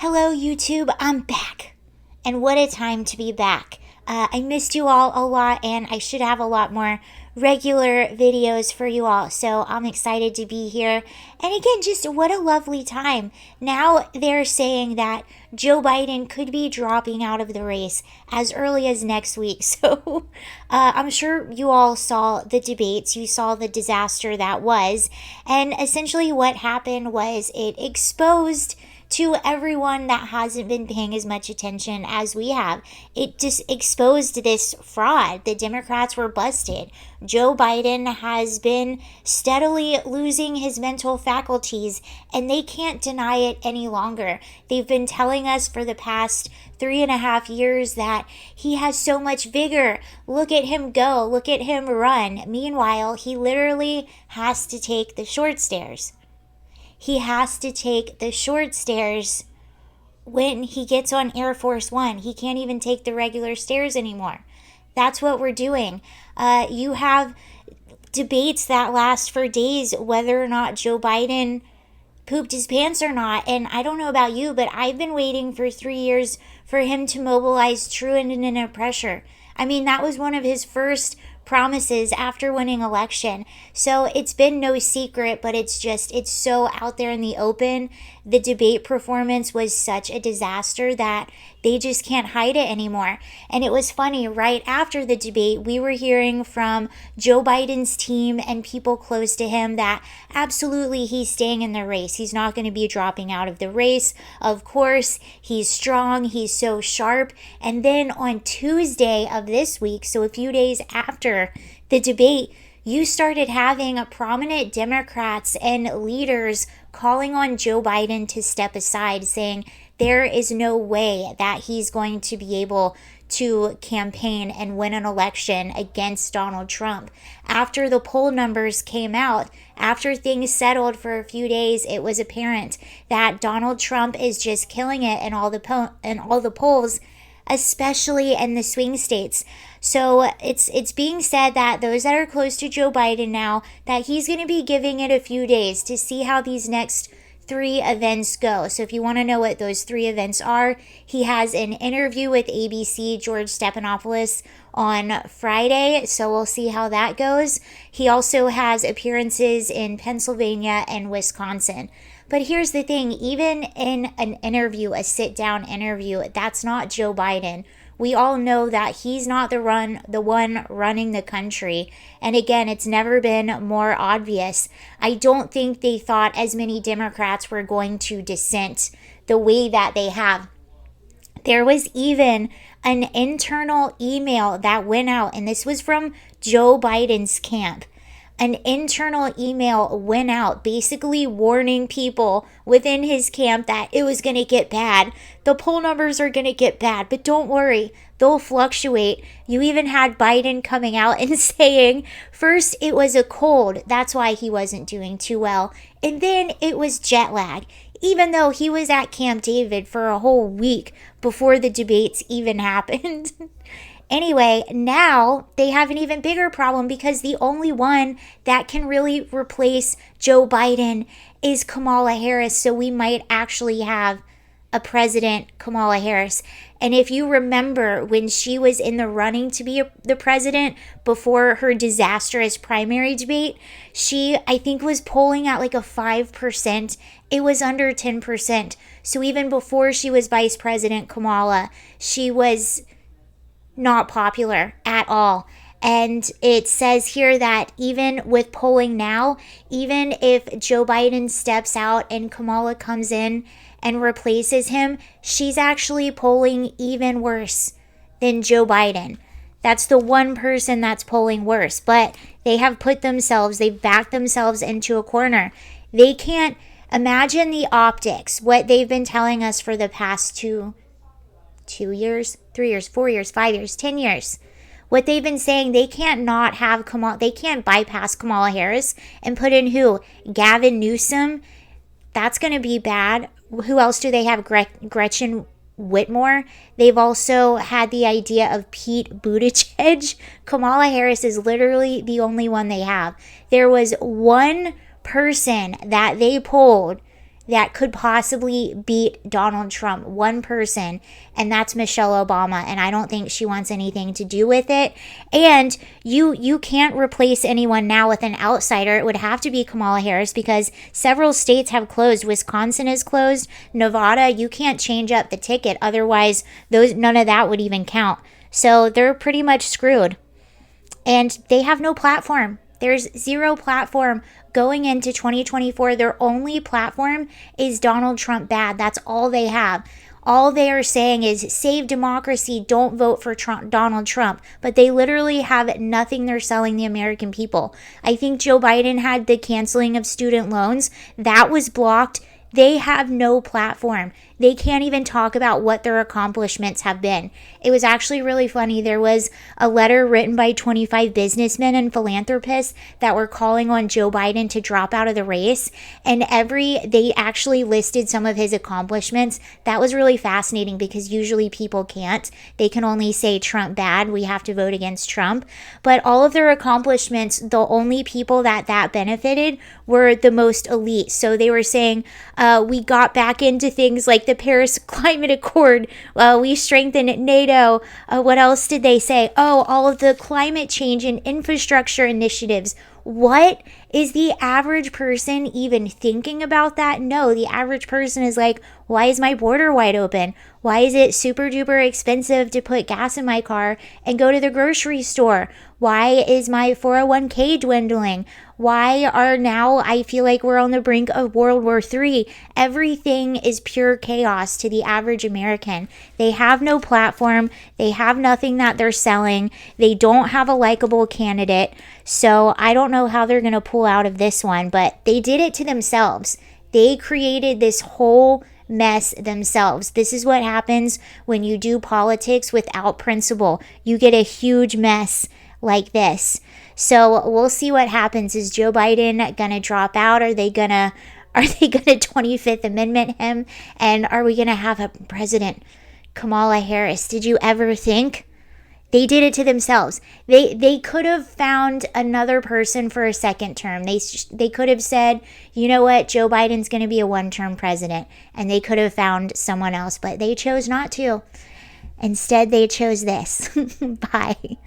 Hello, YouTube. I'm back. And what a time to be back. I missed you all a lot, and I should have a lot more regular videos for you all. So I'm excited to be here. And again, just what a lovely time. Now they're saying that Joe Biden could be dropping out of the race as early as next week. So I'm sure you all saw the debates. You saw the disaster that was. And essentially what happened was it exposed to everyone that hasn't been paying as much attention as we have. It just exposed this fraud. The Democrats were busted. Joe Biden has been steadily losing his mental faculties, and they can't deny it any longer. They've been telling us for the past 3.5 years that he has so much vigor. Look at him go. Look at him run. Meanwhile, he literally has to take the short stairs. He has to take the short stairs when he gets on Air Force One. He can't even take the regular stairs anymore. That's what we're doing. You have debates that last for days whether or not Joe Biden pooped his pants or not. And I don't know about you, but I've been waiting for 3 years for him to mobilize true internet pressure. I mean, that was one of his first promises after winning election. So it's been no secret, but it's so out there in the open. The debate performance was such a disaster that they just can't hide it anymore. And it was funny, right after the debate, we were hearing from Joe Biden's team and people close to him that absolutely he's staying in the race. He's not going to be dropping out of the race. Of course, he's strong. He's so sharp. And then on Tuesday of this week, so a few days after the debate, you started having prominent Democrats and leaders calling on Joe Biden to step aside, saying there is no way that he's going to be able to campaign and win an election against Donald Trump. After the poll numbers came out, after things settled for a few days, it was apparent that Donald Trump is just killing it in all the polls, especially in the swing states. So it's being said that those that are close to Joe Biden now, that he's going to be giving it a few days to see how these next 3 events go. So if you want to know what those 3 events are, he has an interview with ABC George Stephanopoulos on Friday, so we'll see how that goes. He also has appearances in Pennsylvania and Wisconsin. But here's the thing, even in an interview, a sit-down interview, that's not Joe Biden. We all know that he's not the one running the country. And again, it's never been more obvious. I don't think they thought as many Democrats were going to dissent the way that they have. There was even an internal email that went out, and this was from Joe Biden's camp. An internal email went out basically warning people within his camp that it was going to get bad. The poll numbers are going to get bad, but don't worry, they'll fluctuate. You even had Biden coming out and saying, first it was a cold, that's why he wasn't doing too well, and then it was jet lag, even though he was at Camp David for a whole week before the debates even happened. Anyway, now they have an even bigger problem because the only one that can really replace Joe Biden is Kamala Harris. So we might actually have a president, Kamala Harris. And if you remember when she was in the running to be the president before her disastrous primary debate, she, I think, was polling at like a 5%. It was under 10%. So even before she was vice president, Kamala, she was not popular at all. And it says here that even with polling now, even if Joe Biden steps out and Kamala comes in and replaces him, she's actually polling even worse than Joe Biden. That's the one person that's polling worse. But they've backed themselves into a corner. They can't imagine the optics, what they've been telling us for the past 2 years, 3 years, 4 years, 5 years, 10 years. What they've been saying, they can't not have they can't bypass Kamala Harris and put in who? Gavin Newsom. That's going to be bad. Who else do they have? Gretchen Whitmer. They've also had the idea of Pete Buttigieg. Kamala Harris is literally the only one they have. There was one person that they polled that could possibly beat Donald Trump. One person, and that's Michelle Obama, and I don't think she wants anything to do with it. And you can't replace anyone now with an outsider. It would have to be Kamala Harris because several states have closed. Wisconsin is closed. Nevada, you can't change up the ticket. Otherwise, none of that would even count. So they're pretty much screwed. And they have no platform. There's zero platform going into 2024. Their only platform is Donald Trump bad. That's all they have. All they are saying is save democracy, don't vote for Donald Trump. But they literally have nothing they're selling the American people. I think Joe Biden had the canceling of student loans. That was blocked. They have no platform. They can't even talk about what their accomplishments have been. It was actually really funny. There was a letter written by 25 businessmen and philanthropists that were calling on Joe Biden to drop out of the race. And they actually listed some of his accomplishments. That was really fascinating because usually people can't. They can only say Trump bad. We have to vote against Trump. But all of their accomplishments, the only people that benefited were the most elite. So they were saying, we got back into things like the Paris Climate Accord. We strengthened NATO. What else did they say? Oh, all of the climate change and infrastructure initiatives. What is the average person even thinking about that? No, the average person is like, why is my border wide open? Why is it super duper expensive to put gas in my car and go to the grocery store? Why is my 401k dwindling? Why are now I feel like we're on the brink of World War III? Everything is pure chaos to the average American. They have no platform. They have nothing that they're selling. They don't have a likable candidate. So I don't know how they're going to pull out of this one, but they did it to themselves. They created this whole mess themselves. This is what happens when you do politics without principle. You get a huge mess like this. So we'll see what happens. Is Joe Biden gonna drop out? Are they gonna 25th Amendment him? And are we gonna have a president, Kamala Harris? Did you ever think? They did it to themselves. They could have found another person for a second term. They could have said, you know what, Joe Biden's going to be a one-term president. And they could have found someone else, but they chose not to. Instead, they chose this. Bye.